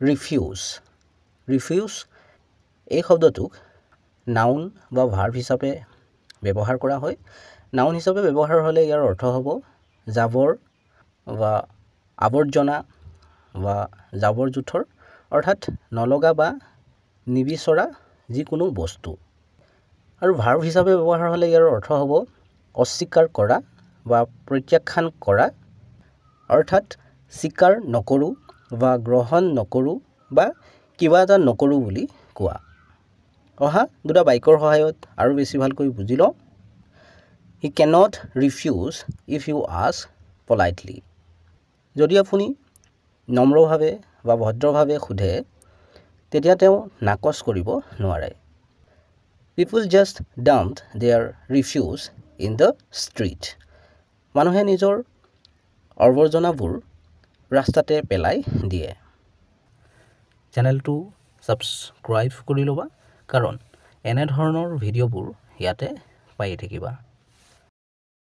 refuse refuse এই শব্দটোক noun বা verb হিচাপে ব্যৱহাৰ কৰা হয় নাউন হিচাপে ব্যৱহাৰ হ'লে ইয়াৰ অৰ্থ হ'ব জাবৰ বা আৱৰ্জনা বা জাবৰ জোথৰ অৰ্থাৎ নলগা বা নিবিচৰা যিকোনো বস্তু আৰু ভাৰ্ব হিচাপে ব্যৱহাৰ হ'লে ইয়াৰ অৰ্থ হ'ব অস্বীকাৰ কৰা বা প্ৰত্যাখ্যান কৰা অৰ্থাৎ স্বীকাৰ নকৰোঁ বা গ্ৰহণ নকৰোঁ বা কিবা এটা নকৰোঁ বুলি কোৱা অহা দুটা বাক্যৰ সহায়ত আৰু বেছি ভালকৈ বুজি লওঁ he can't refuse if you ask politely যদি আপুনি নম্ৰভাৱে বা ভদ্ৰভাৱে সোধে তেতিয়া তেওঁ নাকচ কৰিব নোৱাৰে people just dumped their refuse in the street মানুহে নিজৰ আৱৰ্জনাবোৰ ৰাস্তাতে পেলাই দিয়ে চেনেলটো ছাবস্ক্ৰাইব কৰি ল'বা কাৰণ এনেধৰণৰ ভিডিঅ'বোৰ ইয়াতে পাই থাকিবা